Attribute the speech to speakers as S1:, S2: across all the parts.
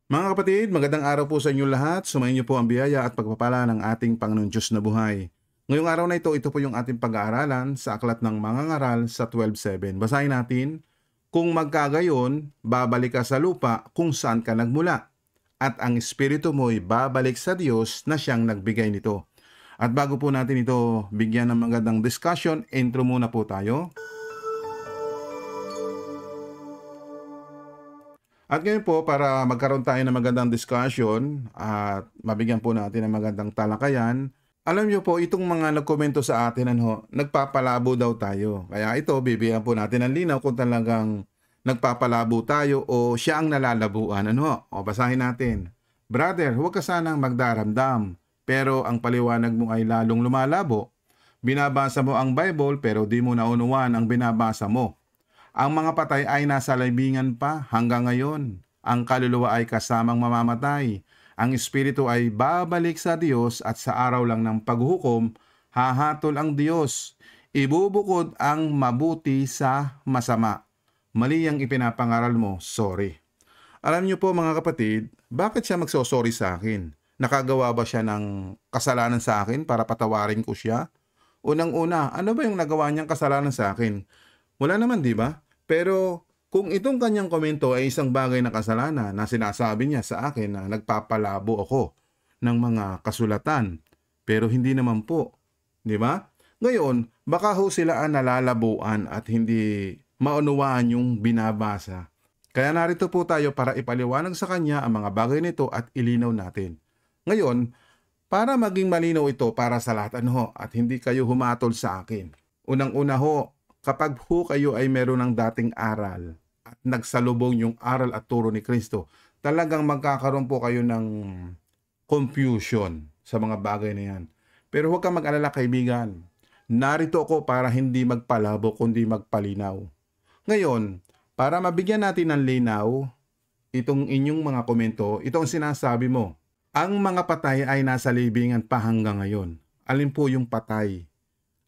S1: Mga kapatid, magandang araw po sa inyo lahat. Sumayin niyo po ang biyaya at pagpapala ng ating Panginoon Diyos na buhay. Ngayong araw na ito po yung ating pag-aaralan sa Aklat ng Mangangaral sa 12:7. Basahin natin, kung magkagayon, babalik ka sa lupa kung saan ka nagmula, at ang espiritu mo'y babalik sa Diyos na siyang nagbigay nito. At bago po natin ito bigyan ng magandang discussion, intro muna po tayo. At ngayon po, para magkaroon tayo ng magandang discussion at mabigyan po natin ng magandang talakayan, alam niyo po, itong mga nagkomento sa atin, nagpapalabo daw tayo. Kaya ito, bibigyan po natin ng linaw kung talagang nagpapalabo tayo o siya ang nalalabuan. O basahin natin. Brother, huwag ka sanang magdaramdam, pero ang paliwanag mo ay lalong lumalabo. Binabasa mo ang Bible pero di mo naunuan ang binabasa mo. Ang mga patay ay nasa libingan pa hanggang ngayon. Ang kaluluwa ay kasamang mamamatay. Ang espiritu ay babalik sa Diyos at sa araw lang ng paghuhukom, hahatol ang Diyos. Ibubukod ang mabuti sa masama. Mali ang ipinapangaral mo, sorry. Alam niyo po mga kapatid, bakit siya magsosorry sa akin? Nakagawa ba siya ng kasalanan sa akin para patawarin ko siya? Unang-una, ano ba yung nagawa niyang kasalanan sa akin? Wala naman, di ba? Pero kung itong kanyang komento ay isang bagay na kasalanan na sinasabi niya sa akin na nagpapalabo ako ng mga kasulatan, pero hindi naman po, di ba? Ngayon, baka ho sila ang nalalabuan at hindi maunawaan yung binabasa. Kaya narito po tayo para ipaliwanag sa kanya ang mga bagay nito at ilinaw natin. Ngayon, para maging malinaw ito para sa lahat at hindi kayo humatol sa akin. Unang-una ho, kapag kayo ay meron ng dating aral at nagsalubong yung aral at turo ni Kristo, talagang magkakaroon po kayo ng confusion sa mga bagay na yan. Pero huwag kang mag-alala kaibigan. Narito ako para hindi magpalabo kundi magpalinaw. Ngayon, para mabigyan natin ng linaw, itong inyong mga komento, itong sinasabi mo, ang mga patay ay nasa libingan pa hanggang ngayon. Alin po yung patay?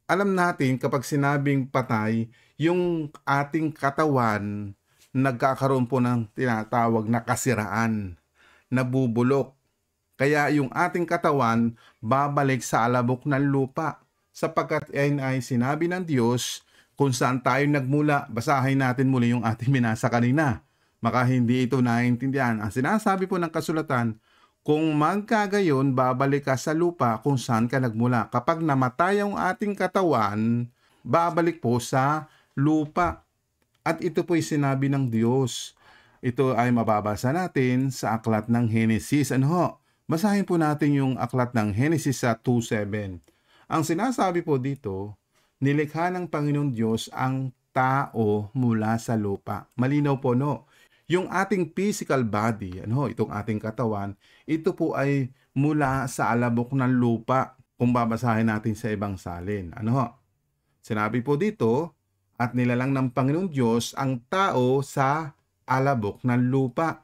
S1: Alam natin kapag sinabing patay, yung ating katawan nagkakaroon po ng tinatawag na kasiraan, nabubulok. Kaya yung ating katawan babalik sa alabok ng lupa. Sapagkat ay sinabi ng Diyos kung saan tayo nagmula. Basahin natin muli yung ating binasa kanina. Maka hindi ito naiintindihan. Ang sinasabi po ng kasulatan, kung magkagayon, babalik ka sa lupa kung saan ka nagmula. Kapag namatay ang ating katawan, babalik po sa lupa. At ito po'y sinabi ng Diyos. Ito ay mababasa natin sa aklat ng Henesis. Basahin po natin yung aklat ng Henesis sa 2:7. Ang sinasabi po dito, nilikha ng Panginoon Diyos ang tao mula sa lupa. Malinaw po, yung ating physical body, itong ating katawan, ito po ay mula sa alabok ng lupa kung babasahin natin sa ibang salin. Sinabi po dito, at nilalang ng Panginoong Diyos ang tao sa alabok ng lupa.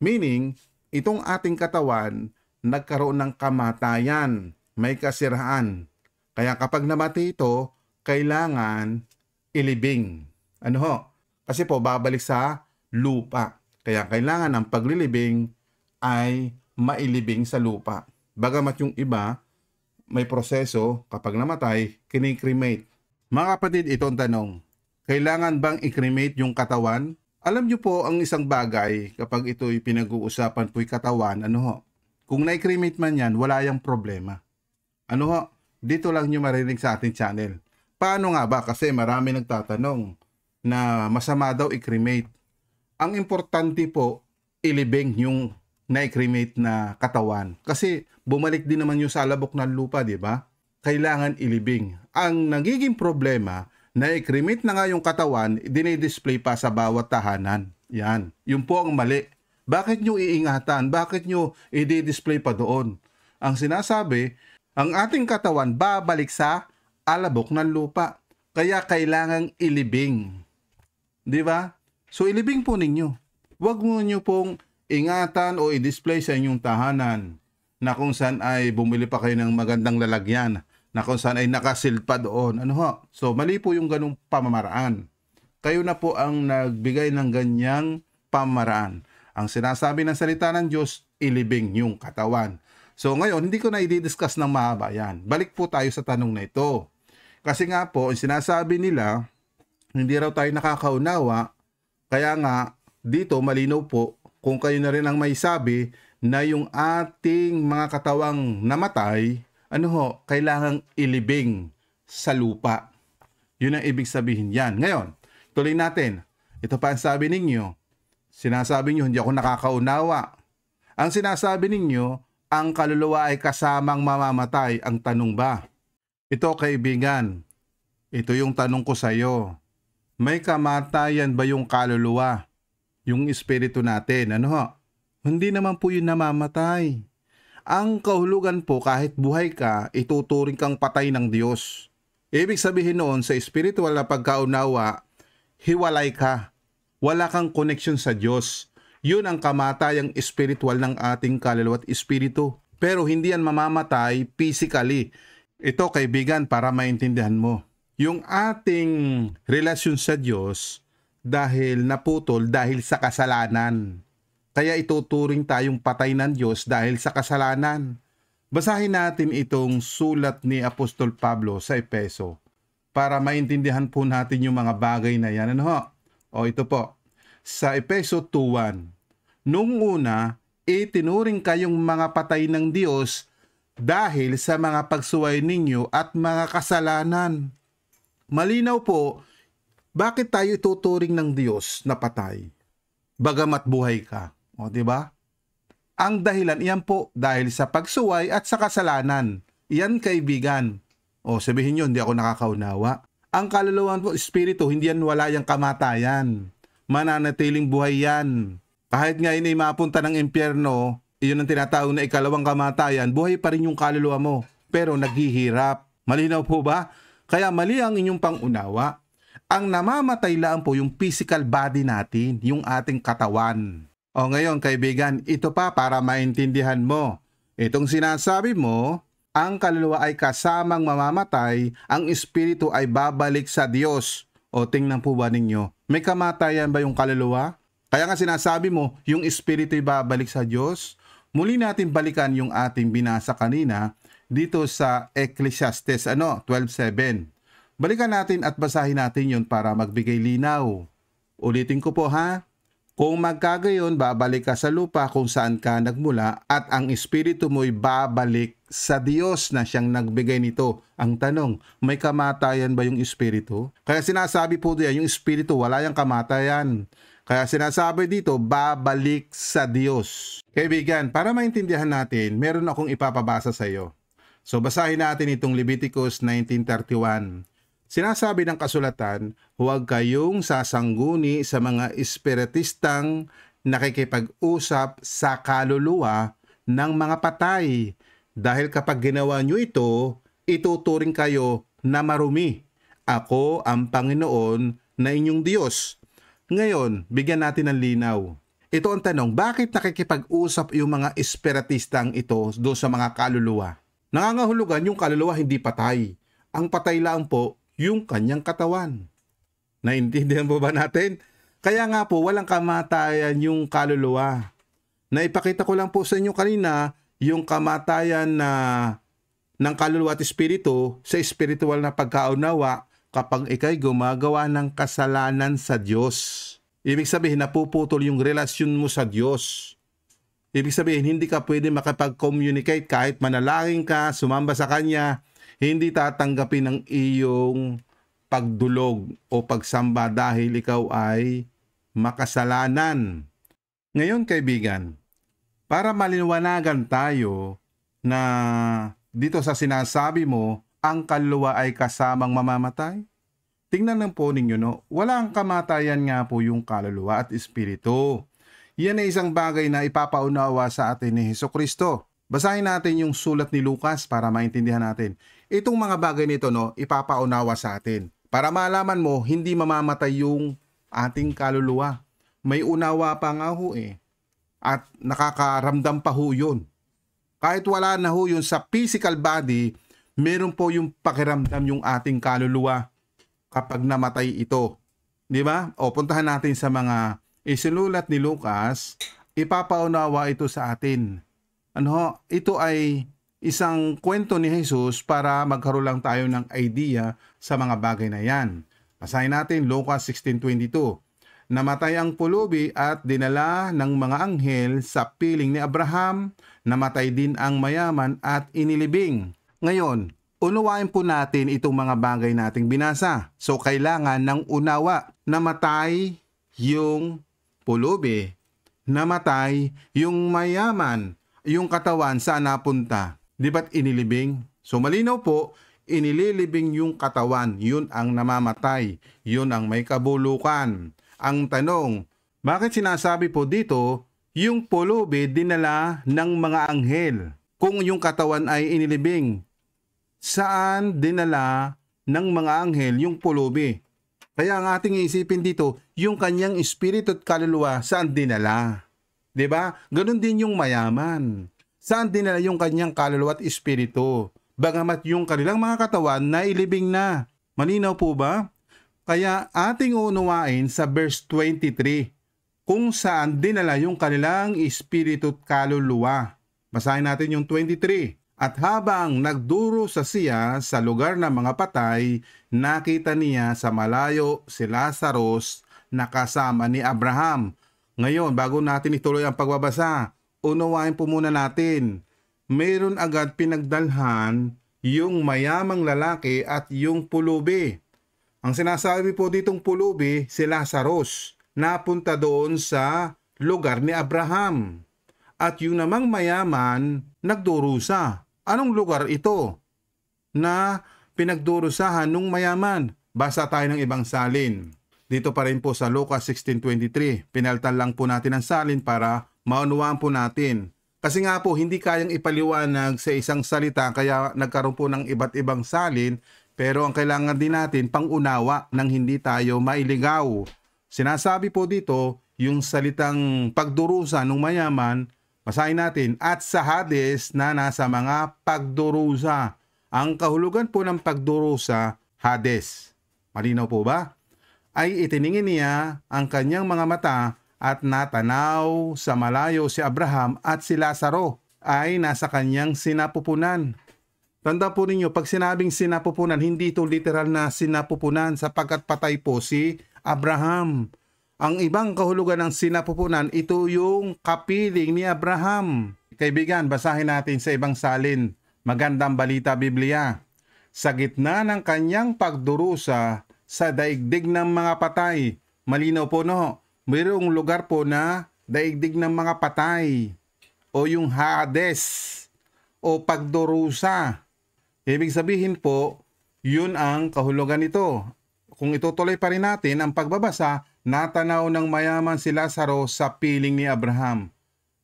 S1: Meaning, itong ating katawan, nagkaroon ng kamatayan, may kasiraan. Kaya kapag namatay ito, kailangan ilibing. Kasi po, babalik sa lupa. Kaya kailangan ng paglilibing ay mailibing sa lupa. Bagamat yung iba, may proseso, kapag namatay, kinikremate. Mga kapatid, ito ang tanong. Kailangan bang i-cremate yung katawan? Alam nyo po, ang isang bagay, kapag ito'y pinag-uusapan po'y katawan, kung na-cremate man yan, wala yung problema. Dito lang nyo marinig sa ating channel. Paano nga ba? Kasi marami nagtatanong na masama daw i-cremate. Ang importante po, ilibing yung na-cremate na katawan. Kasi bumalik din naman yung sa alabok ng lupa, di ba? Kailangan ilibing. Ang nagiging problema, na-cremate na nga yung katawan, dinidisplay pa sa bawat tahanan. Yan. Yun po ang mali. Bakit nyo iingatan? Bakit nyo i-display pa doon? Ang sinasabi, ang ating katawan babalik sa alabok ng lupa. Kaya kailangang ilibing. Di ba? So ilibing po ninyo. Huwag mo nyo pong ingatan o i-display sa inyong tahanan na kung saan ay bumili pa kayo ng magandang lalagyan, na kung saan ay nakasil pa doon. So mali po yung ganung pamamaraan. Kayo na po ang nagbigay ng ganyang pamamaraan. Ang sinasabi ng salita ng Diyos, ilibing yung katawan. So ngayon, hindi ko na i-discuss ng mahaba yan. Balik po tayo sa tanong na ito. Kasi nga po, ang sinasabi nila, hindi raw tayo nakakaunawa. Kaya nga, dito malinaw po, kung kayo na rin ang may sabi, na yung ating mga katawang namatay, kailangang ilibing sa lupa. Yun ang ibig sabihin yan. Ngayon, tuloy natin. Ito pa ang sabi ninyo. Sinasabi nyo, hindi ako nakakaunawa. Ang sinasabi ninyo, ang kaluluwa ay kasamang mamamatay. Ang tanong ba? Ito kaibigan, ito yung tanong ko sa iyo. May kamatayan ba yung kaluluwa? Yung espiritu natin, Hindi naman po yun namamatay. Ang kahulugan po kahit buhay ka, ituturing kang patay ng Diyos. Ibig sabihin noon sa spiritual na pagkaunawa, hiwalay ka. Wala kang connection sa Diyos. Yun ang kamatayang spiritual ng ating kaluluwa at espiritu. Pero hindi yan mamamatay physically. Ito kaibigan para maintindihan mo. Yung ating relasyon sa Diyos dahil naputol dahil sa kasalanan. Kaya ituturing tayong patay ng Diyos dahil sa kasalanan. Basahin natin itong sulat ni Apostol Pablo sa Efeso para maintindihan po natin yung mga bagay na yan. O ito po, sa Efeso 2:1. Nung una, itinuring kayong mga patay ng Diyos dahil sa mga pagsuway ninyo at mga kasalanan. Malinaw po, bakit tayo ituturing ng Diyos na patay? Bagamat buhay ka. O, diba? Ang dahilan, iyan po, dahil sa pagsuway at sa kasalanan. Iyan kaibigan. O, sabihin nyo, hindi ako nakakaunawa. Ang kaluluwa po, espiritu, hindi yan wala yung kamatayan. Mananatiling buhay yan. Kahit ngayon ay mapunta ng impyerno, iyon ang tinatawag na ikalawang kamatayan, buhay pa rin yung kaluluwa mo. Pero naghihirap. Malinaw po ba? Kaya mali ang inyong pangunawa. Ang namamatay lang po yung physical body natin, yung ating katawan. O ngayon kaibigan, ito pa para maintindihan mo. Itong sinasabi mo, ang kaluluwa ay kasamang mamamatay, ang espiritu ay babalik sa Diyos. O tingnan po ba ninyo, may kamatayan ba yung kaluluwa? Kaya nga sinasabi mo, yung espiritu ay babalik sa Diyos. Muli natin balikan yung ating binasa kanina dito sa Ecclesiastes 12:7. Balikan natin at basahin natin yun para magbigay linaw. Ulitin ko po ha. Kung magkagayon, babalik ka sa lupa kung saan ka nagmula at ang espiritu mo'y babalik sa Diyos na siyang nagbigay nito. Ang tanong, may kamatayan ba yung espiritu? Kaya sinasabi po diyan, yung espiritu wala yung kamatayan. Kaya sinasabi dito, babalik sa Diyos. Kaibigan, para maintindihan natin, meron akong ipapabasa sa iyo. So basahin natin itong Leviticus 19:31. Sinasabi ng kasulatan, huwag kayong sasangguni sa mga espiritistang nakikipag-usap sa kaluluwa ng mga patay. Dahil kapag ginawa nyo ito, ituturing kayo na marumi. Ako ang Panginoon na inyong Diyos. Ngayon, bigyan natin ng linaw. Ito ang tanong, bakit nakikipag-usap yung mga espiritistang ito doon sa mga kaluluwa? Nangangahulugan yung kaluluwa hindi patay. Ang patay lang po, yung kanyang katawan. Naintindihan po ba natin? Kaya nga po, walang kamatayan yung kaluluwa. Naipakita ko lang po sa inyo kanina, yung kamatayan ng kaluluwa at espiritu sa espiritual na pagkaunawa kapag ikay gumagawa ng kasalanan sa Diyos. Ibig sabihin, napuputol yung relasyon mo sa Diyos. Ibig sabihin, hindi ka pwede makapag-communicate kahit manalangin ka, sumamba sa Kanya, hindi tatanggapin ng iyong pagdulog o pagsamba dahil ikaw ay makasalanan. Ngayon kaibigan, para maliwanagan tayo na dito sa sinasabi mo, ang kaluluwa ay kasamang mamamatay, tingnan lang po ninyo, walang kamatayan nga po yung kaluluwa at espiritu. Yan ay isang bagay na ipapaunawa sa atin ni Hesukristo. Basahin natin yung sulat ni Lucas para maintindihan natin. Itong mga bagay nito, ipapaunawa sa atin. Para malaman mo, hindi mamamatay yung ating kaluluwa. May unawa pa nga ho At nakakaramdam pa ho yun. Kahit wala na ho yun sa physical body, meron po yung pakiramdam yung ating kaluluwa kapag namatay ito. Di ba? O puntahan natin sa mga isinulat ni Lucas ipapaunawa ito sa atin. Ito ay isang kwento ni Jesus para magkaroon lang tayo ng idea sa mga bagay na yan. Basahin natin Lucas 16:22. Namatay ang pulubi at dinala ng mga anghel sa piling ni Abraham. Namatay din ang mayaman at inilibing. Ngayon, unawain po natin itong mga bagay nating binasa. So, kailangan ng unawa. Namatay yung pulubi. Namatay yung mayaman. Yung katawan saan napunta? Di ba't inilibing? So, malinaw po, inililibing yung katawan. Yun ang namamatay. Yun ang may kabulukan. Ang tanong, bakit sinasabi po dito, yung pulubi dinala ng mga anghel? Kung yung katawan ay inilibing, saan dinala ng mga anghel yung pulubi? Kaya ang ating isipin dito, yung kanyang espiritu at kaluluwa, saan dinala? Diba? Ganon din yung mayaman. Saan dinala yung kanyang kaluluwa at espiritu? Bagamat yung kanilang mga katawan na ilibing na. Malinaw po ba? Kaya ating unawain sa verse 23 kung saan dinala yung kanilang espiritu at kaluluwa. Basahin natin yung 23. At habang nagduro sa siya sa lugar ng mga patay, nakita niya sa malayo si Lazarus na kasama ni Abraham. Ngayon, bago natin ituloy ang pagbabasa, unawain po muna natin. Mayroon agad pinagdalhan yung mayamang lalaki at yung pulubi. Ang sinasabi po ditong pulubi, si Lazarus, napunta doon sa lugar ni Abraham. At yung namang mayaman, nagdurusa. Anong lugar ito na pinagdurusahan ng mayaman? Basa tayo ng ibang salin. Dito pa rin po sa Lucas 16:23. Pinaltan lang po natin ang salin para maunawaan po natin. Kasi nga po, hindi kayang ipaliwanag sa isang salita kaya nagkaroon po ng iba't ibang salin. Pero ang kailangan din natin pang-unawa nang hindi tayo mailigaw. Sinasabi po dito, yung salitang pagdurusa ng mayaman, basahin natin, at sa Hades na nasa mga pagdurusa. Ang kahulugan po ng pagdurusa, Hades. Malinaw po ba? Ay itiningin niya ang kanyang mga mata at natanaw sa malayo si Abraham at si Lazaro ay nasa kanyang sinapupunan. Tanda po ninyo, pag sinabing sinapupunan, hindi ito literal na sinapupunan sapagkat patay po si Abraham. Ang ibang kahulugan ng sinapupunan, ito yung kapiling ni Abraham. Kaibigan, basahin natin sa ibang salin. Magandang balita Biblia. Sa gitna ng kanyang pagdurusa sa daigdig ng mga patay. Malinaw po no, mayroong lugar po na daigdig ng mga patay. O yung Hades. O pagdurusa. Ibig sabihin po, yun ang kahulugan nito. Kung itutuloy pa rin natin ang pagbabasa, natanaw ng mayaman si Lazaro sa piling ni Abraham.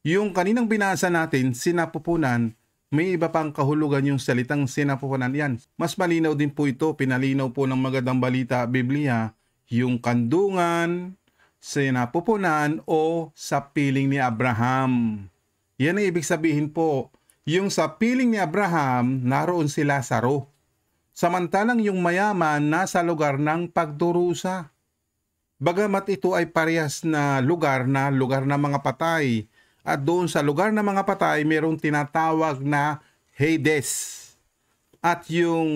S1: Yung kaninang binasa natin, sinapupunan, may iba pang kahulugan yung salitang sinapupunan yan. Mas malinaw din po ito, pinalinaw po ng Magandang Balita Biblia, yung kandungan, sinapupunan o sa piling ni Abraham. Yan ang ibig sabihin po. Yung sa piling ni Abraham, naroon si Lazaro. Samantalang yung mayaman nasa lugar ng pagdurusa. Bagamat ito ay parehas na lugar ng mga patay. At doon sa lugar ng mga patay, mayroong tinatawag na Hades. At yung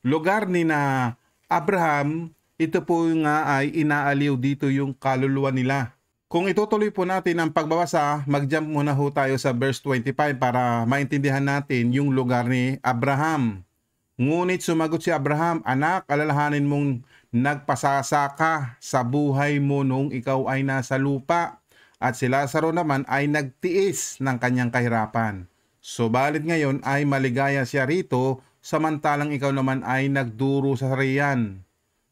S1: lugar ni na Abraham, ito po nga ay inaaliw dito yung kaluluwa nila. Kung itutuloy po natin ang pagbabasa, mag-jump muna ho tayo sa verse 25 para maintindihan natin yung lugar ni Abraham. Ngunit sumagot si Abraham, anak, alalahanin mong nagpasasaka sa buhay mo nung ikaw ay nasa lupa. At si Lazaro naman ay nagtiis ng kanyang kahirapan. Subalit ngayon ay maligaya siya rito, samantalang ikaw naman ay nagduro sa riyan.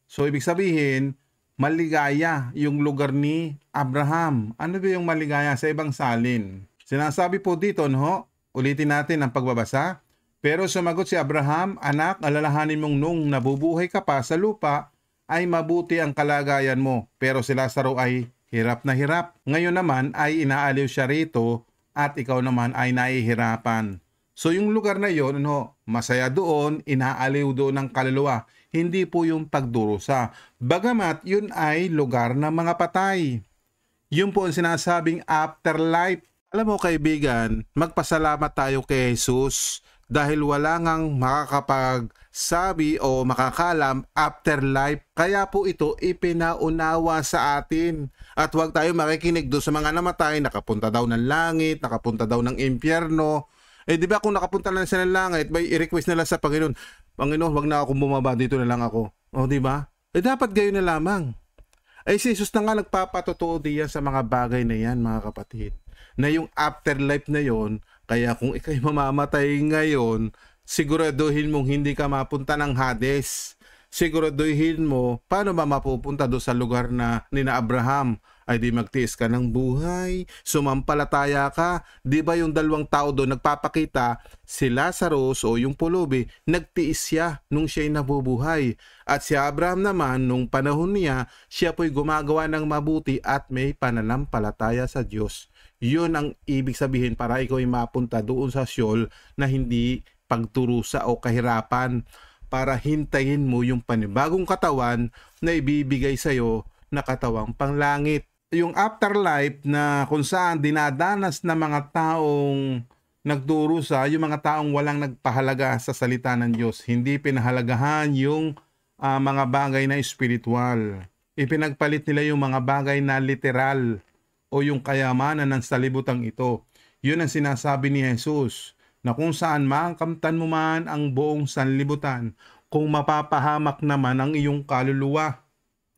S1: So ibig sabihin, maligaya yung lugar ni Abraham. Ano ba yung maligaya sa ibang salin? Sinasabi po dito, no? Ulitin natin ang pagbabasa. Pero sumagot si Abraham, anak, alalahanin mong nung nabubuhay ka pa sa lupa, ay mabuti ang kalagayan mo. Pero si Lazaro ay hirap na hirap. Ngayon naman ay inaaliw siya rito at ikaw naman ay nahihirapan. So yung lugar na yon, masaya doon, inaaliw doon ng kaluluwa. Hindi po yung pagdurusa. Bagamat yun ay lugar ng mga patay. Yun po ang sinasabing afterlife. Alam mo kaibigan, magpasalamat tayo kay Jesus dahil wala ngang makakapagsabi o makakalam afterlife. Kaya po ito ipinaunawa sa atin. At huwag tayo makikinig doon sa mga namatay, nakapunta daw ng langit, nakapunta daw ng impyerno. Di ba kung nakapunta na sila ng langit, may i-request nila sa Panginoon, Panginoon, wag na akong bumaba, dito na lang ako. Di ba? Dapat gayon na lamang. Si Jesus na nga nagpapatotoo diyan sa mga bagay na yan, mga kapatid. Na yung afterlife na yon, kaya kung ikay mamamatay ngayon, siguraduhin mong hindi ka mapunta ng Hades. Siguraduhin mo, paano ba mapupunta doon sa lugar na nina Abraham? Ay di magtiis ka ng buhay, sumampalataya ka. Di ba yung dalawang tao doon nagpapakita, si Lazarus o yung pulubi, nagtiis siya nung siya'y nabubuhay. At si Abraham naman, nung panahon niya, siya po'y gumagawa ng mabuti at may pananampalataya sa Diyos. Yun ang ibig sabihin para ikaw ay mapunta doon sa Sheol na hindi pagturusa o kahirapan, para hintayin mo yung panibagong katawan na ibibigay sa'yo na katawang panglangit. Yung afterlife na kung saan dinadanas na mga taong nagdurusa, yung mga taong walang nagpahalaga sa salita ng Diyos, hindi pinahalagahan yung mga bagay na espiritual. Ipinagpalit nila yung mga bagay na literal o yung kayamanan ng salibutang ito. Yun ang sinasabi ni Jesus, na kung saan makamtan mo man ang buong sanlibutan, kung mapapahamak naman ang iyong kaluluwa.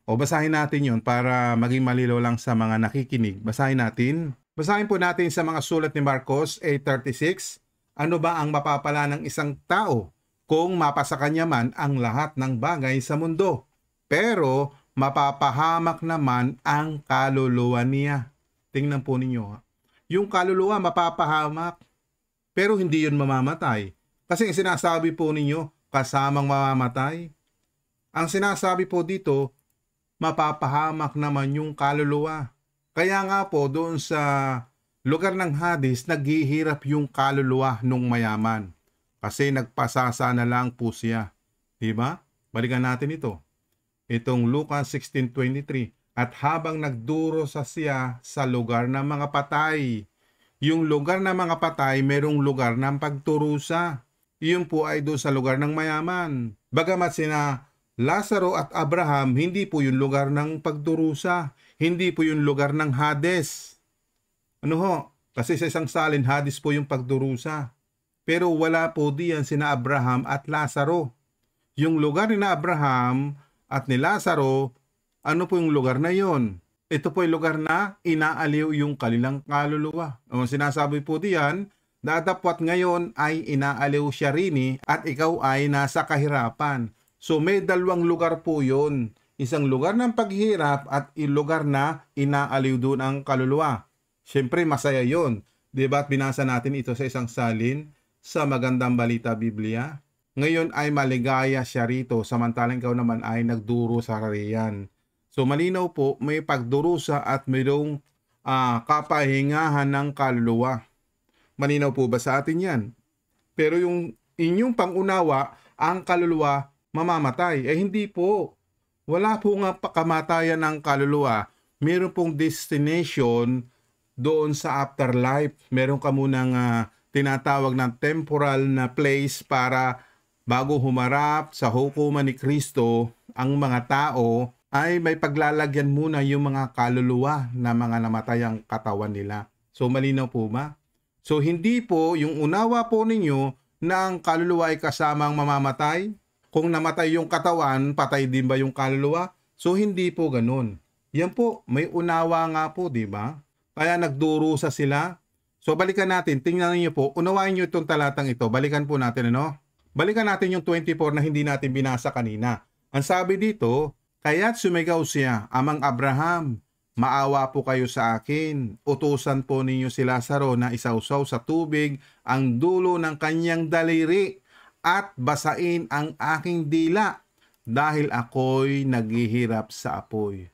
S1: O basahin natin yon para maging malinaw lang sa mga nakikinig. Basahin natin. Basahin po natin sa mga sulat ni Marcos 8:36. Ano ba ang mapapala ng isang tao kung mapasa kanya man ang lahat ng bagay sa mundo? Pero mapapahamak naman ang kaluluwa niya. Tingnan po ninyo. Yung kaluluwa mapapahamak, pero hindi yun mamamatay. Kasi sinasabi po ninyo, kasamang mamamatay. Ang sinasabi po dito, mapapahamak naman yung kaluluwa. Kaya nga po doon sa lugar ng Hades, naghihirap yung kaluluwa nung mayaman. Kasi nagpasasa na lang po siya. Diba? Balikan natin ito. Itong Lucas 16:23. At habang nagduro siya sa lugar ng mga patay. Yung lugar ng mga patay, merong lugar ng pagturusa. Iyon po ay doon sa lugar ng mayaman. Bagamat sina Lazaro at Abraham, hindi po yung lugar ng pagdurusa. Hindi po yung lugar ng Hades. Ano ho? Kasi sa isang salin, Hades po yung pagdurusa. Pero wala po diyan sina Abraham at Lazaro. Yung lugar ni Abraham at ni Lazaro, ano po yung lugar na yon? Ito po yung lugar na inaaliw yung kanilang kaluluwa. O sinasabi po diyan, datapwat ngayon ay inaaliw siya rin at ikaw ay nasa kahirapan. So may dalawang lugar po yun. Isang lugar ng paghihirap at lugar na inaaliw doon ang kaluluwa. Siyempre masaya yun. Diba? At binasa natin ito sa isang salin sa Magandang Balita Biblia. Ngayon ay maligaya siya rito, samantalang ikaw naman ay nagduro sa kariyan. So malinaw po, may pagdurusa at mayroong kapahingahan ng kaluluwa. Malinaw po ba sa atin yan? Pero yung inyong pangunawa, ang kaluluwa mamamatay. Hindi po. Wala po nga kamatayan ng kaluluwa. Meron pong destination doon sa afterlife. Meron ka munang tinatawag ng temporal na place para bago humarap sa hukuman ni Kristo, ang mga tao ay may paglalagyan muna yung mga kaluluwa na mga namatayang katawan nila. So malinaw po ba? So hindi po yung unawa po ninyo na ang kaluluwa ay kasamang mamamatay. Kung namatay yung katawan, patay din ba yung kaluluwa? So hindi po ganun. Yan po, may unawa nga po, di ba? Kaya nagdurusa sila. So balikan natin, tingnan niyo po, unawain niyo itong talatang ito. Balikan po natin, ano? Balikan natin yung 24 na hindi natin binasa kanina. Ang sabi dito, kaya't sumigaw siya, Amang Abraham, maawa po kayo sa akin. Utusan po ninyo si Lazaro na isawsaw sa tubig ang dulo ng kanyang daliri at basain ang aking dila dahil ako'y naghihirap sa apoy.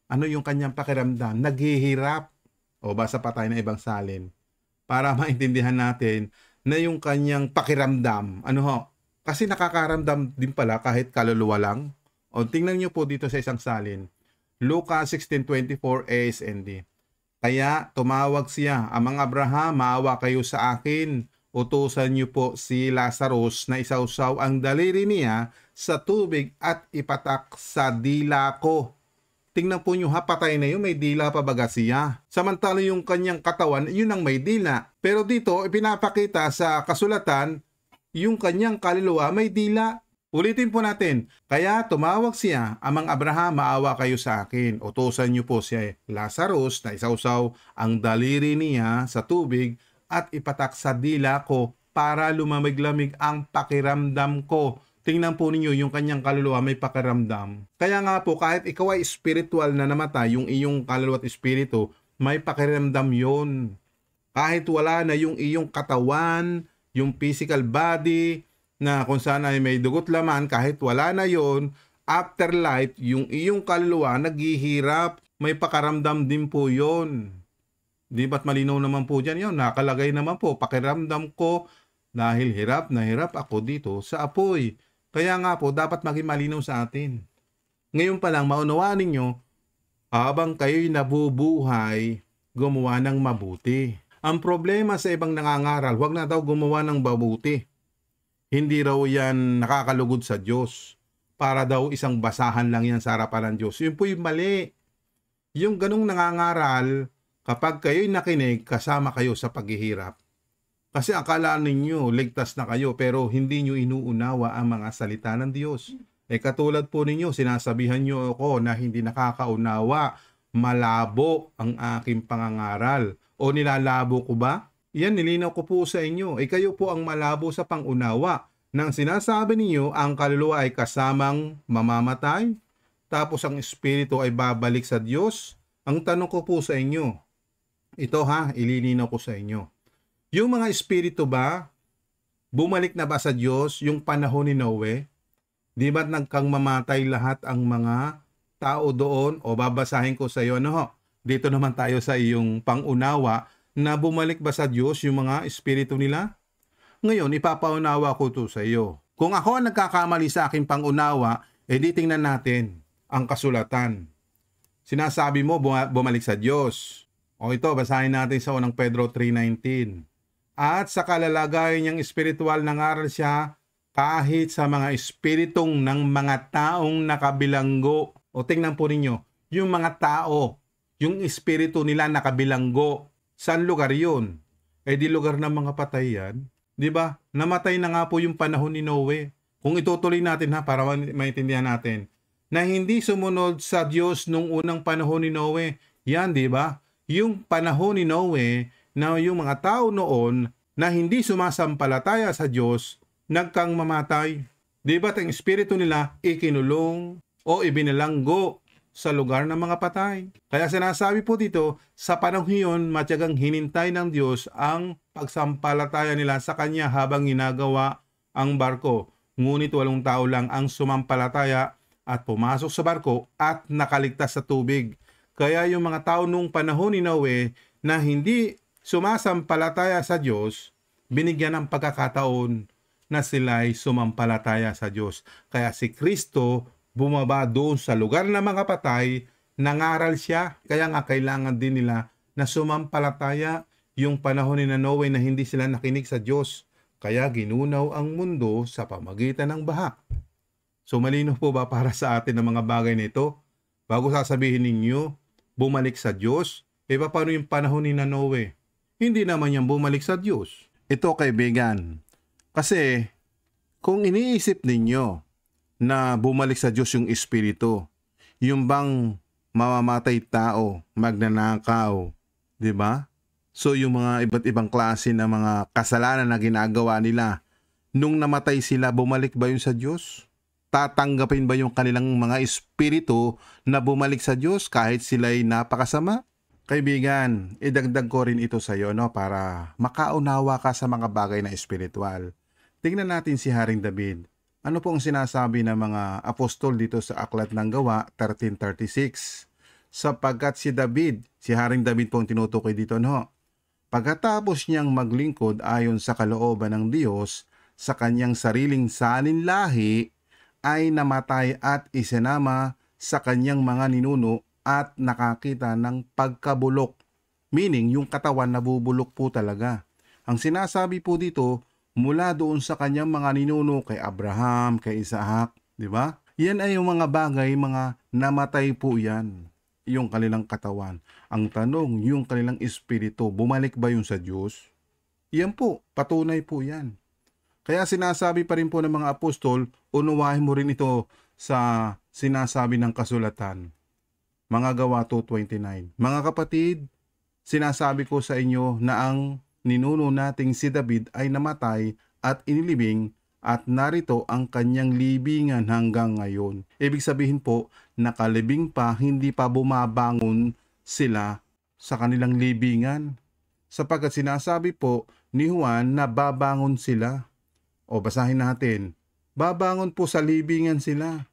S1: Ano yung kanyang pakiramdam? Naghihirap. O basa pa tayo ng ibang salin para maintindihan natin na yung kanyang pakiramdam. Ano ho? Kasi nakakaramdam din pala kahit kaluluwa lang. O tingnan nyo po dito sa isang salin. Lucas 16:24 ASND. Kaya tumawag siya, Amang Abraham, maawa kayo sa akin. Utusan niyo po si Lazarus na isawsaw ang daliri niya sa tubig at ipatak sa dila ko. Tingnan po nyo ha, patay na yun, may dila pa baga siya. Samantala yung kanyang katawan, yun ang may dila. Pero dito, ipinapakita sa kasulatan, yung kanyang kaluluwa may dila. Ulitin po natin, kaya tumawag siya, Amang Abraham, maawa kayo sa akin. Utusan niyo po si Lazarus na isawsaw ang daliri niya sa tubig at ipatak sa dila ko para lumamig-lamig ang pakiramdam ko. Tingnan po ninyo yung kanyang kaluluwa may pakiramdam. Kaya nga po kahit ikaw ay spiritual na namatay, yung iyong kaluluwa at espiritu, may pakiramdam yon. Kahit wala na yung iyong katawan, yung physical body, na kung saan ay may dugot laman, kahit wala na yon, afterlife, yung iyong kaluluwa naghihirap, may pakaramdam din po yon. Di ba't malinaw naman po dyan yun? Nakalagay naman po, pakiramdam ko dahil hirap na hirap ako dito sa apoy. Kaya nga po, dapat maging malinaw sa atin. Ngayon pa lang, maunawaan ninyo, habang kayo'y nabubuhay, gumawa ng mabuti. Ang problema sa ibang nangangaral, huwag na daw gumawa ng mabuti. Hindi raw yan nakakalugod sa Diyos. Para daw isang basahan lang yan sa harapan ng Diyos. Yun po yung mali. Yung ganong nangangaral, kapag kayo'y nakinig, kasama kayo sa paghihirap. Kasi akala ninyo, ligtas na kayo, pero hindi nyo inuunawa ang mga salita ng Diyos. Katulad po ninyo, sinasabihan nyo ako na hindi nakakaunawa, malabo ang aking pangangaral. O nilalabo ko ba? Yan, nilinaw ko po sa inyo. Kayo po ang malabo sa pangunawa. Nang sinasabi ninyo, ang kaluluwa ay kasamang mamamatay, tapos ang espiritu ay babalik sa Diyos. Ang tanong ko po sa inyo, ito ha, ililinaw ko sa inyo. Yung mga espiritu ba, bumalik na ba sa Diyos yung panahon ni Noe? Di ba't nagkang mamatay lahat ang mga tao doon? O babasahin ko sa iyo, ano ho? Dito naman tayo sa iyong pangunawa na bumalik ba sa Diyos yung mga espiritu nila? Ngayon, ipapaunawa ko to sa iyo. Kung ako ang nagkakamali sa aking pangunawa, di tingnan natin ang kasulatan. Sinasabi mo, bumalik sa Diyos. O ito, basahin natin sa unang Pedro 3:19. At sa kalalagayan niyang espiritual nangaral siya kahit sa mga espiritong ng mga taong nakabilanggo. O tingnan po ninyo, yung mga tao, yung espiritu nila nakabilanggo. Saan lugar yun? Di lugar ng mga patay yan. Di ba? Namatay na nga po yung panahon ni Noe. Kung itutuloy natin ha, para maintindihan natin, na hindi sumunod sa Diyos nung unang panahon ni Noe. Yan, di ba? Yung panahon ni Noe, na yung mga tao noon na hindi sumasampalataya sa Diyos, nagkang mamatay. Di ba ang espiritu nila ikinulong o ibinalanggo sa lugar ng mga patay? Kaya sinasabi po dito, sa panahon yun, matyagang hinintay ng Diyos ang pagsampalataya nila sa Kanya habang ginagawa ang barko. Ngunit 8 tao lang ang sumampalataya at pumasok sa barko at nakaligtas sa tubig. Kaya yung mga tao nung panahon ni Noe na hindi sumasampalataya sa Diyos, binigyan ng pagkakataon na sila'y sumampalataya sa Diyos. Kaya si Kristo bumaba doon sa lugar ng mga patay, nangaral siya. Kaya nga kailangan din nila na sumampalataya yung panahon ni Noe na hindi sila nakinig sa Diyos. Kaya ginunaw ang mundo sa pamagitan ng baha. So malino po ba para sa atin ang mga bagay nito? Bago sasabihin ninyo, bumalik sa Diyos, paano yung panahon ni Noe? Hindi naman yan bumalik sa Diyos. Ito kaibigan, kasi kung iniisip ninyo na bumalik sa Diyos yung espiritu, yung bang mamamatay tao, magnanakaw, di ba? So yung mga iba't ibang klase na mga kasalanan na ginagawa nila, nung namatay sila, bumalik ba yun sa Diyos? Tatanggapin ba yung kanilang mga espiritu na bumalik sa Diyos kahit sila'y napakasama? Kaibigan, idagdag ko rin ito sa iyo para makaunawa ka sa mga bagay na espiritual. Tingnan natin si Haring David. Ano pong sinasabi ng mga apostol dito sa Aklat ng Gawa 13:36? Sapagkat si Haring David pong tinutukoy dito, pagkatapos niyang maglingkod ayon sa kalooban ng Diyos sa kanyang sariling salinlahi, ay namatay at isinama sa kanyang mga ninuno at nakakita ng pagkabulok Meaning, yung katawan nabubulok po talaga. Ang sinasabi po dito, mula doon sa kanyang mga ninuno kay Abraham, kay Isaac, di ba? Yan ay yung mga bagay, mga namatay po yan, yung kanilang katawan. Ang tanong, yung kanilang espiritu, bumalik ba yun sa Diyos? Yan po, patunay po yan. Kaya sinasabi pa rin po ng mga apostol, unawahin mo rin ito sa sinasabi ng kasulatan. Mga Gawa 2:29. Mga kapatid, sinasabi ko sa inyo na ang ninuno nating si David ay namatay at inilibing at narito ang kanyang libingan hanggang ngayon. Ibig sabihin po, nakalibing pa, hindi pa bumabangon sila sa kanilang libingan. Sapagkat sinasabi po ni Juan na babangon sila. O basahin natin, babangon po sa libingan sila.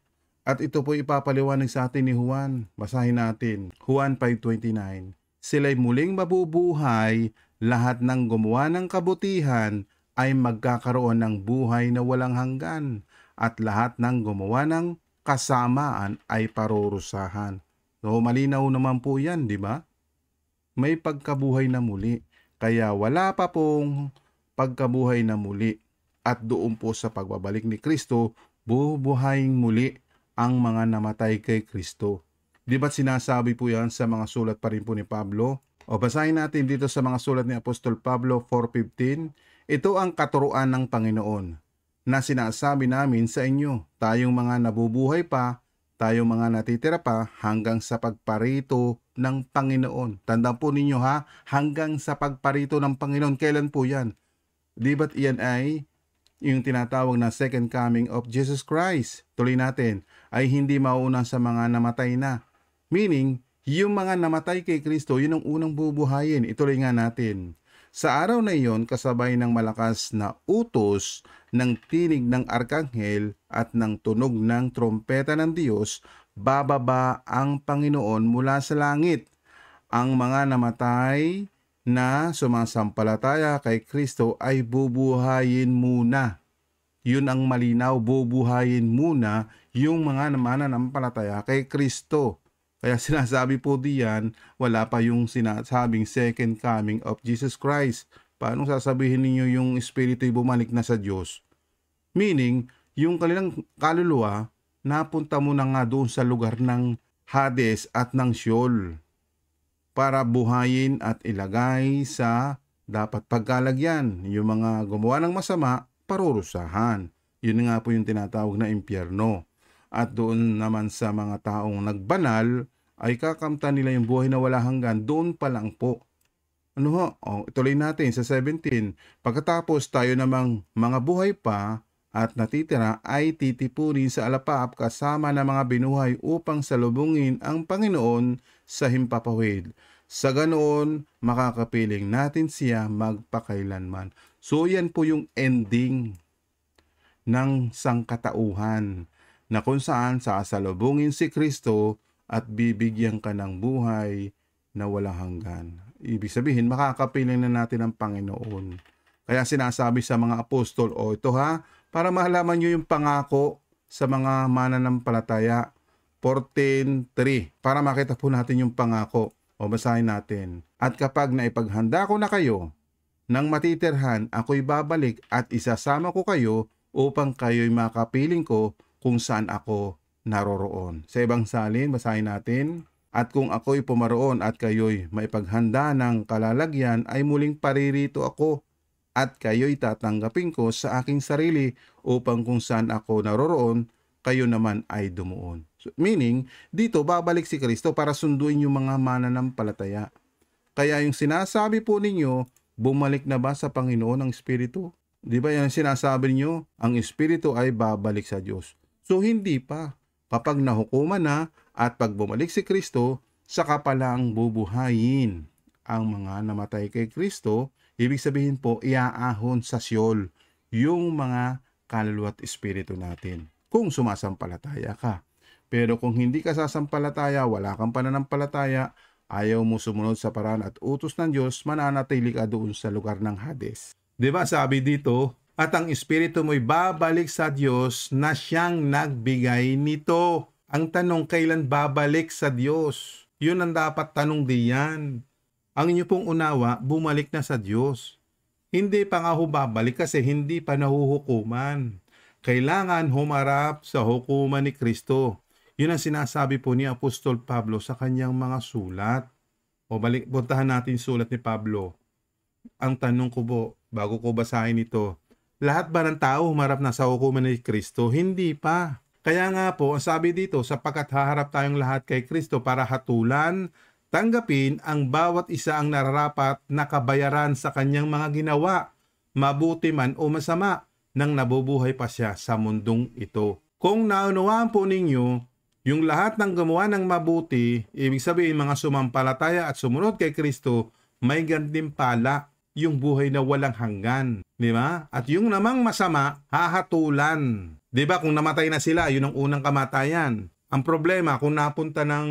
S1: At ito po ipapaliwanag sa atin ni Juan. Basahin natin, Juan 5:29. Sila'y muling mabubuhay, lahat ng gumawa ng kabutihan ay magkakaroon ng buhay na walang hanggan, at lahat ng gumawa ng kasamaan ay parurusahan. So malinaw naman po yan, di ba? May pagkabuhay na muli. Kaya wala pa pong pagkabuhay na muli. At doon po sa pagbabalik ni Kristo, bubuhayin muli ang mga namatay kay Kristo. Di ba't sinasabi po yan sa mga sulat pa rin po ni Pablo? O basahin natin dito sa mga sulat ni Apostol Pablo 4:15. Ito ang katuruan ng Panginoon na sinasabi namin sa inyo, tayong mga nabubuhay pa, tayong mga natitira pa hanggang sa pagparito ng Panginoon. Tandaan po ninyo ha, hanggang sa pagparito ng Panginoon. Kailan po yan? Di ba't iyan ay yung tinatawag na second coming of Jesus Christ? Tuloy natin, ay hindi mauna sa mga namatay na. Meaning, yung mga namatay kay Kristo, yun ang unang bubuhayin. Ituloy nga natin. Sa araw na iyon, kasabay ng malakas na utos ng tinig ng arkanghel at ng tunog ng trompeta ng Diyos, bababa ang Panginoon mula sa langit. Ang mga namatay na sumasampalataya kay Kristo ay bubuhayin muna. Yun ang malinaw, bubuhayin muna yung mga mananampalataya kay Kristo. Kaya sinasabi po diyan, wala pa yung sinasabing second coming of Jesus Christ. Paano sasabihin ninyo yung espiritu bumalik na sa Diyos? Meaning, yung kanilang kaluluwa, napunta mo na nga doon sa lugar ng Hades at ng Sheol para buhayin at ilagay sa dapat pagkalagyan. Yung mga gumawa ng masama, parurusahan. Yun nga po yung tinatawag na impyerno. At doon naman sa mga taong nagbanal, ay kakamtan nila yung buhay na wala hanggan. Doon pa lang po. Ano ho? Ituloy natin sa 17. Pagkatapos tayo namang mga buhay pa at natitira ay titipunin sa alapaap kasama ng mga binuhay upang salubungin ang Panginoon sa himpapawid. Sa ganoon, makakapiling natin siya magpakailanman. So yan po yung ending ng sangkatauhan na kung saan sasalubungin si Kristo at bibigyan ka ng buhay na walang hanggan. Ibig sabihin, makakapiling na natin ang Panginoon. Kaya sinasabi sa mga apostol, ito ha, para mahalaman nyo yung pangako sa mga mananampalataya, 14:3, para makita po natin yung pangako. Basahin natin. At kapag naipaghanda ko na kayo ng matitirhan, ako'y babalik at isasama ko kayo upang kayo'y makapiling ko kung saan ako naroroon. Sa ibang salin, basahin natin. At kung ako'y pumaroon at kayo'y maipaghanda ng kalalagyan, ay muling paririto ako at kayo'y tatanggapin ko sa aking sarili upang kung saan ako naroroon, kayo naman ay dumuon. So, meaning, dito babalik si Kristo para sunduin yung mga mananampalataya. Kaya yung sinasabi po ninyo, bumalik na ba sa Panginoon ang Espiritu? Di ba yan sinasabi niyo? Ang Espiritu ay babalik sa Diyos. So hindi pa. Kapag nahukuman na at pag bumalik si Kristo, saka palang bubuhayin ang mga namatay kay Kristo. Ibig sabihin po, iaahon sa Sheol yung mga kaluluwa at espiritu natin. Kung sumasampalataya ka. Pero kung hindi ka sasampalataya, wala kang pananampalataya, ayaw mo sumunod sa paraan at utos ng Diyos, mananatili ka doon sa lugar ng Hades. Diba sabi dito, at ang espiritu mo'y babalik sa Diyos na siyang nagbigay nito. Ang tanong, kailan babalik sa Diyos? Yun ang dapat tanong diyan. ang inyo pong unawa bumalik na sa Diyos. Hindi pa nga ho babalik kasi hindi pa nahuhukuman. Kailangan humarap sa hukuman ni Kristo. Yun ang sinasabi po ni Apostol Pablo sa kanyang mga sulat. O puntahan natin sulat ni Pablo. Ang tanong ko po, bago ko basahin ito, lahat ba ng tao humarap na sa hukuman ni Kristo? Hindi pa. Kaya nga po, ang sabi dito, sapagkat haharap tayong lahat kay Kristo para hatulan, tanggapin ang bawat isa ang nararapat na kabayaran sa kanyang mga ginawa, mabuti man o masama, nang nabubuhay pa siya sa mundong ito. Kung naunawaan po ninyo, yung lahat ng gumawa ng mabuti, ibig sabihin mga sumampalataya at sumunod kay Kristo, may gantimpala, yung buhay na walang hanggan. Di ba? At yung namang masama, hahatulan. Di ba? Kung namatay na sila, yun ang unang kamatayan. Ang problema, kung napunta ng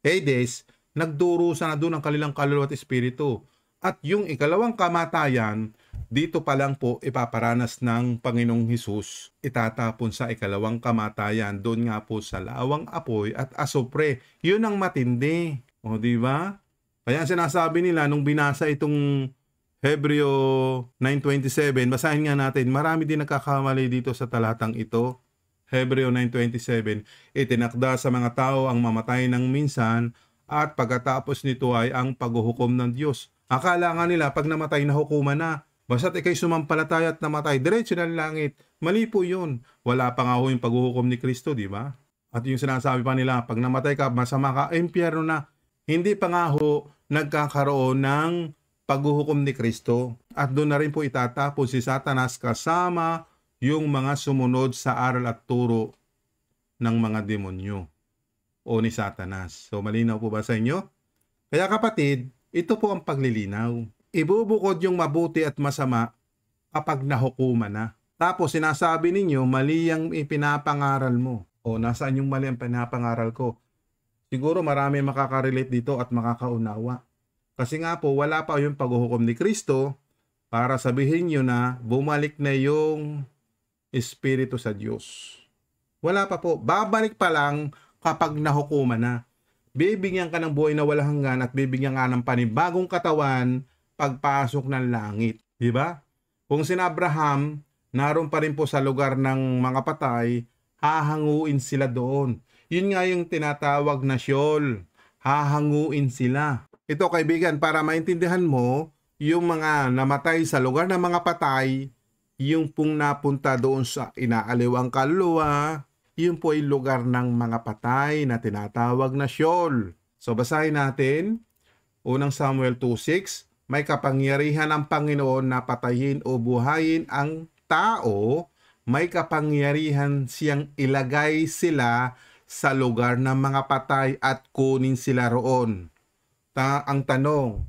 S1: Hades, nagdurusa na doon ang kanilang kaluluwa at espiritu. At yung ikalawang kamatayan, dito pa lang po ipaparanas ng Panginoong Hesus. Itatapon sa ikalawang kamatayan, doon nga po sa lawang apoy at asupre. Yun ang matindi. O di ba? Kaya sinasabi nila nung binasa itong Hebreo 9:27, basahin nga natin, marami din nagkakamali dito sa talatang ito. Hebreo 9:27, itinakda sa mga tao ang mamatay ng minsan at pagkatapos nito ay ang paghuhukom ng Diyos. Akala nga nila pag namatay na hukuman na, basta't ikay sumampalataya at namatay, diretso na langit. Mali po yun. Wala pa nga ho yung paghuhukom ni Kristo, di ba? At yung sinasabi pa nila, pag namatay ka, masama ka, impyerno na. Hindi pa nga ho nagkakaroon ng paghuhukom ni Kristo. At doon na rin po itatapon si Satanas kasama yung mga sumunod sa aral at turo ng mga demonyo o ni Satanas. So malinaw po ba sa inyo? Kaya kapatid, ito po ang paglilinaw. Ibubukod yung mabuti at masama kapag nahukuman na. Tapos sinasabi ninyo, mali ang ipinapangaral mo. O nasaan yung mali ang pinapangaral ko? Siguro marami makakarelate dito at makakaunawa. Kasi nga po, wala pa yung paghuhukom ni Kristo para sabihin nyo na bumalik na yung Espiritu sa Diyos. Wala pa po. Babalik pa lang kapag nahukuman na. Bibigyan ka ng buhay na walang hanggan at bibigyan ka ng panibagong katawan pagpasok ng langit. Diba? Kung si Abraham, naroon pa rin po sa lugar ng mga patay, hahanguin sila doon. Yun nga yung tinatawag na Sheol. Hahanguin sila. Ito kaibigan, para maintindihan mo, yung mga namatay sa lugar ng mga patay, yung pong napunta doon sa inaaliwang kaluluwa, yun po ay lugar ng mga patay na tinatawag na Sheol. So basahin natin, unang Samuel 2:6, may kapangyarihan ang Panginoon na patayin o buhayin ang tao, may kapangyarihan siyang ilagay sila sa lugar ng mga patay at kunin sila roon. Ang tanong,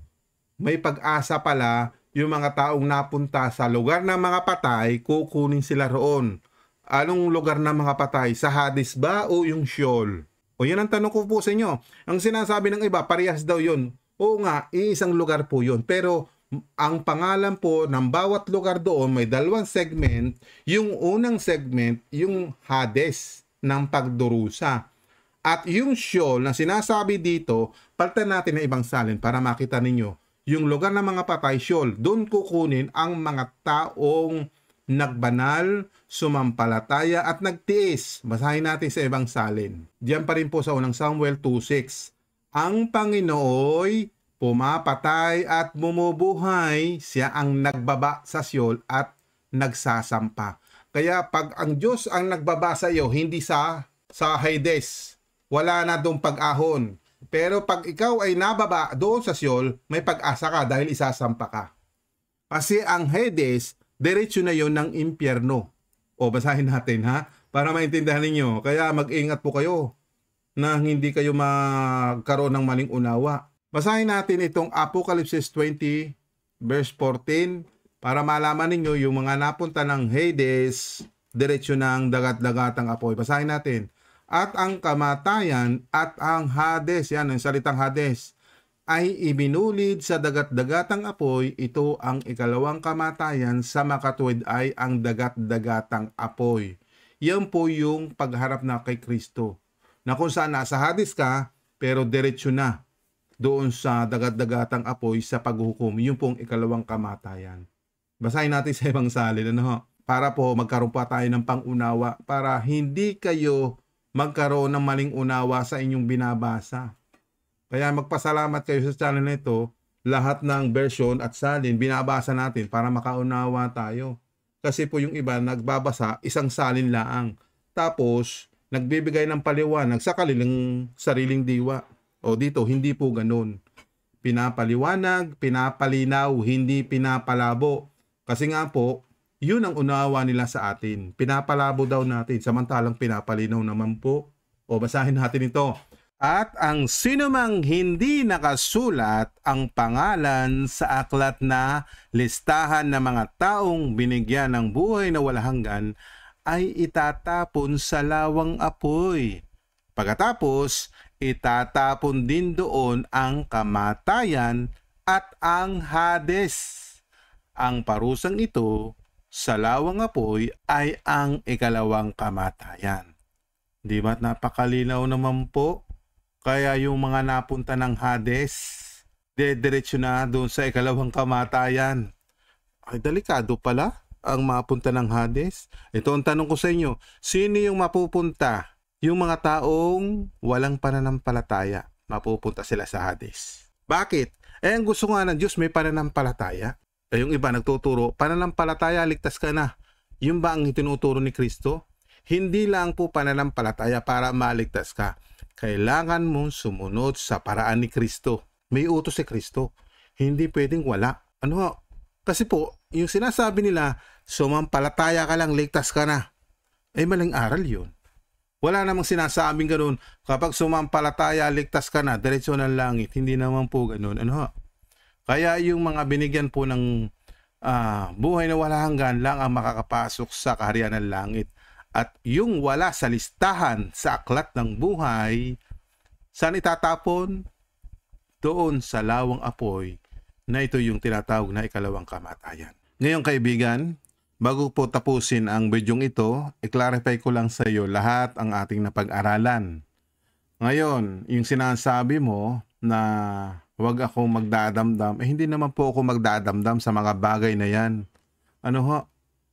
S1: may pag-asa pala yung mga taong napunta sa lugar ng mga patay, kukunin sila roon. Anong lugar ng mga patay? Sa Hades ba o yung Sheol? O yan ang tanong ko po sa inyo. Ang sinasabi ng iba, parehas daw yun. Oo nga, iisang lugar po yun. Pero ang pangalan po ng bawat lugar doon may dalawang segment. Yung unang segment, yung Hades ng pagdurusa. At yung Sheol na sinasabi dito, palitan natin ng ibang salin para makita ninyo. Yung lugar ng mga patay, Sheol, doon kukunin ang mga taong nagbanal, sumampalataya at nagtiis. Basahin natin sa ibang salin. Diyan pa rin po sa unang Samuel 2:6. Ang Panginooy pumapatay at bumubuhay, siya ang nagbaba sa Sheol at nagsasampa. Kaya pag ang Diyos ang nagbaba sa iyo, hindi sa Hades, wala na doong pag-ahon. Pero pag ikaw ay nababa doon sa Sheol, may pag-asa ka dahil isasampa ka. Kasi ang Hades, diretso na yon ng impyerno. O basahin natin ha, para maintindihan ninyo. Kaya mag-ingat po kayo na hindi kayo magkaroon ng maling unawa. Basahin natin itong Apocalypse 20 verse 14 para malaman ninyo yung mga napunta ng Hades, diretso ng dagat-dagatang apoy. Basahin natin. At ang kamatayan at ang Hades, yan ang salitang Hades, ay ibinulid sa dagat-dagatang apoy. Ito ang ikalawang kamatayan, sa makatuwid ay ang dagat-dagatang apoy. Yan po yung pagharap na kay Kristo. Na kung saan nasa Hades ka, pero diretso na. doon sa dagat-dagatang apoy sa paghuhukom. Yun pong ikalawang kamatayan. Basahin natin sa ibang salin, ano ho? Para po magkaroon pa tayo ng pangunawa para hindi kayo magkaroon ng maling unawa sa inyong binabasa. Kaya magpasalamat kayo sa channel na ito. Lahat ng version at salin binabasa natin para makaunawa tayo. Kasi po yung iba nagbabasa isang salin laang. Tapos nagbibigay ng paliwanag sa kanilang sariling diwa. O dito, hindi po ganun. Pinapaliwanag, pinapalinaw, hindi pinapalabo. Kasi nga po, yun ang unawa nila sa atin. Pinapalabo daw natin, samantalang pinapalinaw naman po. O basahin natin ito. At ang sinumang hindi nakasulat ang pangalan sa aklat na listahan ng mga taong binigyan ng buhay na walang hanggan ay itatapon sa lawang apoy. Pagkatapos, itatapon din doon ang kamatayan at ang Hades. Ang parusang ito sa lawang apoy ay ang ikalawang kamatayan. Di ba't napakalinaw naman po? Kaya yung mga napunta ng Hades, dediretso na doon sa ikalawang kamatayan. Ay, delikado pala ang mapunta ng Hades. Ito ang tanong ko sa inyo, sino yung mapupunta? Yung mga taong walang pananampalataya, mapupunta sila sa Hades. Bakit? Ang gusto nga ng Diyos may pananampalataya. Yung iba nagtuturo, pananampalataya, ligtas ka na. Yung ba ang itinuturo ni Kristo? Hindi lang po pananampalataya para maligtas ka. Kailangan mong sumunod sa paraan ni Kristo. May utos si Kristo. Hindi pwedeng wala. Ano? Kasi po, yung sinasabi nila, sumampalataya ka lang, ligtas ka na. Ay maling aral yun. Wala namang sinasabing ganun. Kapag sumampalataya, ligtas ka na, diretso ng langit. Hindi naman po ganun. Ano? Kaya yung mga binigyan po ng buhay na wala hanggan lang ang makakapasok sa kaharian ng langit. At yung wala sa listahan sa aklat ng buhay, saan itatapon? Doon sa lawang apoy na ito yung tinatawag na ikalawang kamatayan. Ngayon kaibigan, bago po tapusin ang bidyong ito, i-clarify ko lang sa iyo lahat ang ating napag-aralan. Ngayon, yung sinasabi mo na huwag akong magdadamdam, hindi naman po ako magdadamdam sa mga bagay na yan. Ano ho?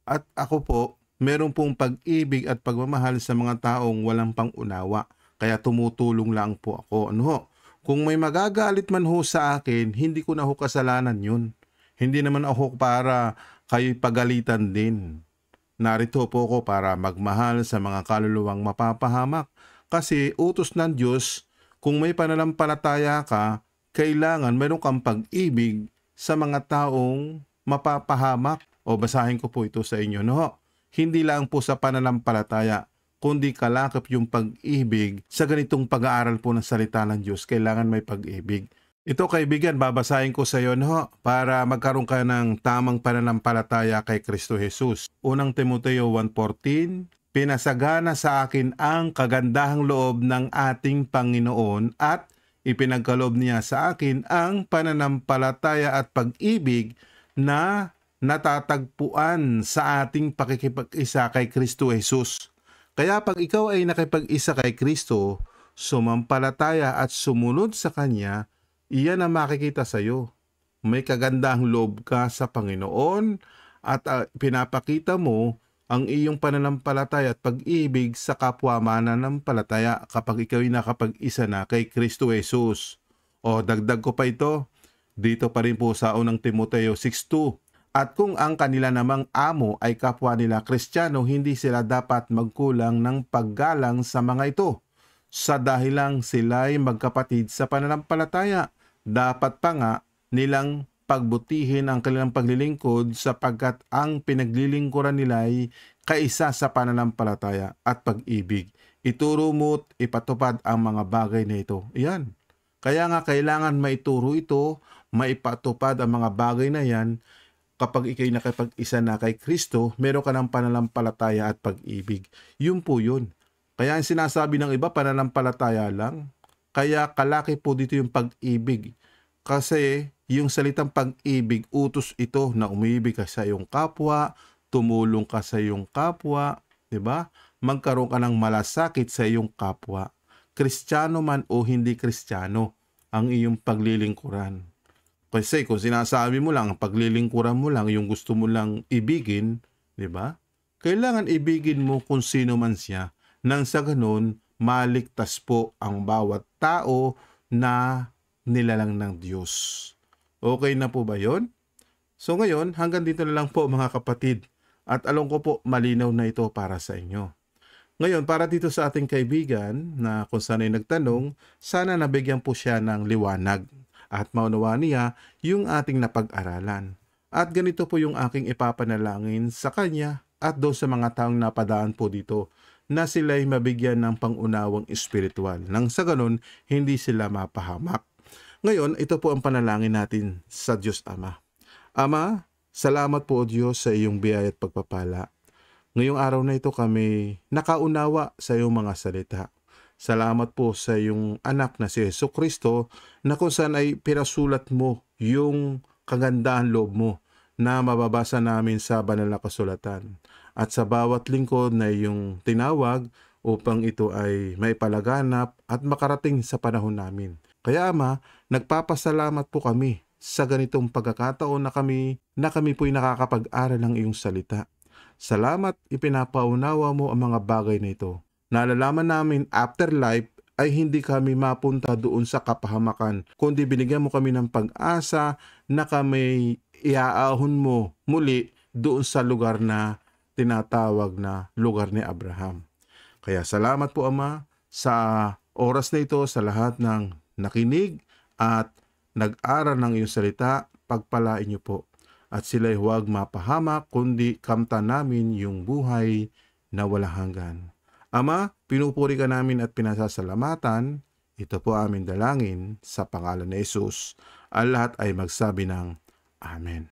S1: At ako po, meron pong pag-ibig at pagmamahal sa mga taong walang pang-unawa. Kaya tumutulong lang po ako. Ano ho? Kung may magagalit man ho sa akin, hindi ko na ho kasalanan yun. Hindi naman ako para kayo pagalitan din. Narito po ako para magmahal sa mga kaluluwang mapapahamak. Kasi utos ng Diyos, kung may pananampalataya ka, kailangan meron kang pag-ibig sa mga taong mapapahamak. O basahin ko po ito sa inyo. No ho? Hindi lang po sa pananampalataya, kundi kalakip yung pag-ibig sa ganitong pag-aaral po ng salita ng Diyos. Kailangan may pag-ibig. Ito kaibigan, babasahin ko sa iyo no, para magkaroon ka ng tamang pananampalataya kay Kristo Jesus. Unang Timoteo 1:14, pinasagana sa akin ang kagandahang loob ng ating Panginoon at ipinagkaloob niya sa akin ang pananampalataya at pag-ibig na natatagpuan sa ating pakikipag-isa kay Kristo Jesus. Kaya pag ikaw ay nakipag-isa kay Kristo, sumampalataya at sumunod sa Kanya, iyan ang makikita sa iyo. May kagandahang loob ka sa Panginoon at pinapakita mo ang iyong pananampalataya at pag-ibig sa kapwa mananampalataya kapag ikaw ay nakapag-isa na kay Kristo Jesus. O dagdag ko pa ito, dito pa rin po sa unang Timoteo 6:2. At kung ang kanila namang amo ay kapwa nila Kristiyano, hindi sila dapat magkulang ng paggalang sa mga ito. Sa dahilang sila'y magkapatid sa pananampalataya, dapat pa nga nilang pagbutihin ang kanilang paglilingkod sapagkat ang pinaglilingkuran nila'y kaisa sa pananampalataya at pag-ibig. Ituro mo't ipatupad ang mga bagay na ito. Iyan. Kaya nga kailangan maituro ito, maipatupad ang mga bagay na yan. Kapag ikay nakipag-isa na kay Kristo, meron ka ng pananampalataya at pag-ibig. Yun po yun. Kaya ang sinasabi ng iba, pananampalataya lang. Kaya kalaki po dito yung pag-ibig. Kasi yung salitang pag-ibig, utos ito na umibig ka sa iyong kapwa, tumulong ka sa iyong kapwa, di ba? Magkaroon ka ng malasakit sa iyong kapwa. Kristiyano man o hindi Kristiyano. ang iyong paglilingkuran. Kasi kung sinasabi mo lang, ang paglilingkuran mo lang, yung gusto mo lang ibigin, di ba? Kailangan ibigin mo kung sino man siya. Nang sa ganun, maligtas po ang bawat tao na nilalang ng Diyos. Okay na po ba yon? So ngayon, hanggang dito na lang po mga kapatid. At alam ko po, malinaw na ito para sa inyo. Ngayon, para dito sa ating kaibigan na kung saan ay nagtanong, sana nabigyan po siya ng liwanag at maunawa niya yung ating napag-aralan. At ganito po yung aking ipapanalangin sa kanya at doon sa mga taong napadaan po dito na sila'y mabigyan ng pangunawang espiritual. Nang sa ganun, hindi sila mapahamak. Ngayon, ito po ang panalangin natin sa Diyos Ama. Ama, salamat po o Diyos sa iyong biyaya at pagpapala. Ngayong araw na ito kami nakaunawa sa iyong mga salita. Salamat po sa iyong anak na si Jesucristo na kung saan ay pinasulat mo yung kagandahan loob mo na mababasa namin sa banal na kasulatan. At sa bawat lingkod na iyong tinawag upang ito ay may palaganap at makarating sa panahon namin. Kaya Ama, nagpapasalamat po kami sa ganitong pagkakataon na kami po'y nakakapag-aral ng iyong salita. Salamat, ipinapaunawa mo ang mga bagay na ito. Nalalaman namin afterlife ay hindi kami mapunta doon sa kapahamakan, kundi binigyan mo kami ng pag-asa na kami iaahon mo muli doon sa lugar na tinatawag na lugar ni Abraham. Kaya salamat po Ama sa oras na ito, sa lahat ng nakinig at nag-aral ng iyong salita, pagpalain niyo po. At sila'y huwag mapahamak, kundi kamtan namin yung buhay na walang hanggan. Ama, pinupuri ka namin at pinasasalamatan. Ito po aming dalangin sa pangalan ni Jesus. Ang lahat ay magsabi ng Amen.